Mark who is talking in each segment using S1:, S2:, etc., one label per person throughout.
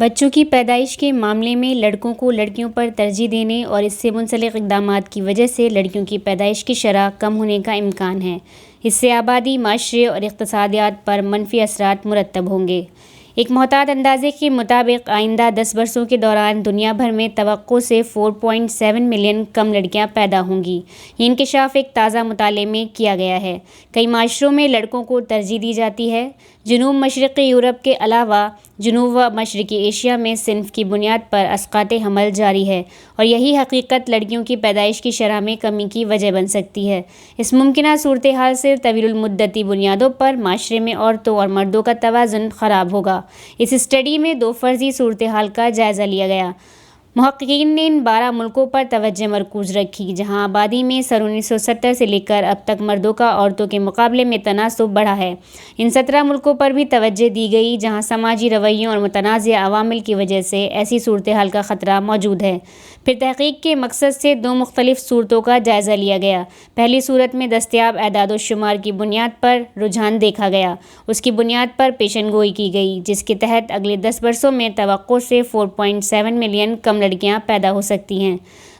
S1: بچوں کی پیدائش کے معاملے میں لڑکوں کو لڑکیوں پر ترجیح دینے اور اس سے منسلک اقدامات کی وجہ سے لڑکیوں کی پیدائش کی شرح کم ہونے کا امکان ہے۔ اس سے آبادی، معاشرے اور اقتصادیات پر منفی اثرات مرتب ہوں گے۔ ایک محتاط اندازے کے مطابق آئندہ 10 برسوں کے دوران دنیا بھر میں توقع سے 4.7 ملین کم لڑکیاں پیدا ہوں گی۔ یہ انکشاف ایک تازہ مطالعے میں کیا گیا ہے۔ کئی معاشروں میں لڑکوں کو ترجیح دی جاتی ہے۔ جنوب مشرقی یورپ کے علاوہ جنوب و مشرقی ایشیا میں صنف کی بنیاد پر اسقاط حمل جاری ہے اور یہی حقیقت لڑکیوں کی پیدائش کی شرح میں کمی کی وجہ بن سکتی ہے۔ اس ممکنہ صورتحال سے طویل المدتی بنیادوں پر معاشرے میں عورتوں اور مردوں کا توازن خراب ہوگا۔ اس اسٹڈی میں 2 فرضی صورتحال کا جائزہ لیا گیا۔ محققین نے ان 12 ملکوں پر توجہ مرکوز رکھی جہاں آبادی میں سن 1970 سے لے کر اب تک مردوں کا عورتوں کے مقابلے میں تناسب بڑھا ہے۔ ان 17 ملکوں پر بھی توجہ دی گئی جہاں سماجی رویوں اور متنازع عوامل کی وجہ سے ایسی صورتحال کا خطرہ موجود ہے۔ پھر تحقیق کے مقصد سے 2 مختلف صورتوں کا جائزہ لیا گیا۔ پہلی صورت میں دستیاب اعداد و شمار کی بنیاد پر رجحان دیکھا گیا۔ اس کی بنیاد پر پیشن گوئی کی گئی جس کے تحت اگلے 10 برسوں میں توقع سے 4.7 ملین کم لڑکیاں پیدا ہو سکتی ہیں۔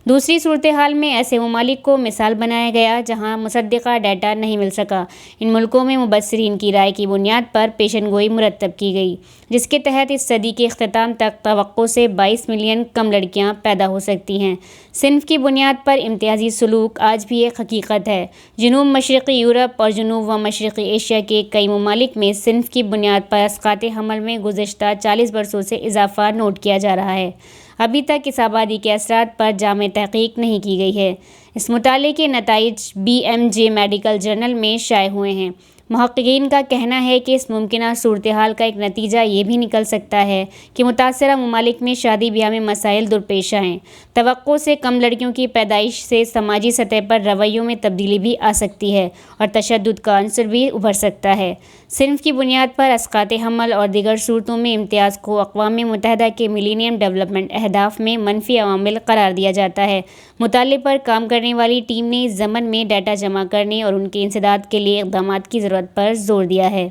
S1: دوسری صورتحال میں ایسے ممالک کو مثال بنایا گیا جہاں مصدقہ ڈیٹا نہیں مل سکا۔ ان ملکوں میں مبصرین کی رائے کی بنیاد پر پیشن گوئی مرتب کی گئی جس کے تحت اس صدی کے اختتام تک توقع سے 22 ملین کم لڑکیاں پیدا ہو سکتی ہیں۔ صنف کی بنیاد پر امتیازی سلوک آج بھی ایک حقیقت ہے۔ جنوب مشرقی یورپ اور جنوب و مشرقی ایشیا کے کئی ممالک میں صنف کی بنیاد پر اسقاط حمل میں گزشتہ 40 برسوں سے اضافہ نوٹ کیا جا رہا ہے۔ ابھی تک اس آبادی کے اثرات پر جامع تحقیق نہیں کی گئی ہے۔ اس مطالعے کے نتائج BMJ میڈیکل جرنل میں شائع ہوئے ہیں۔ محققین کا کہنا ہے کہ اس ممکنہ صورتحال کا ایک نتیجہ یہ بھی نکل سکتا ہے کہ متاثرہ ممالک میں شادی بیاہ میں مسائل درپیش آئیں۔ توقع سے کم لڑکیوں کی پیدائش سے سماجی سطح پر رویوں میں تبدیلی بھی آ سکتی ہے اور تشدد کا عنصر بھی ابھر سکتا ہے۔ صنف کی بنیاد پر اسقاط حمل اور دیگر صورتوں میں امتیاز کو اقوام متحدہ کے ملینیم ڈیولپمنٹ اہداف میں منفی عوامل قرار دیا جاتا ہے۔ مطالعے پر کام کرنے والی ٹیم نے اس ضمن میں ڈیٹا جمع کرنے اور ان کے انسداد کے لیے اقدامات کی ضرورت پر زور دیا ہے۔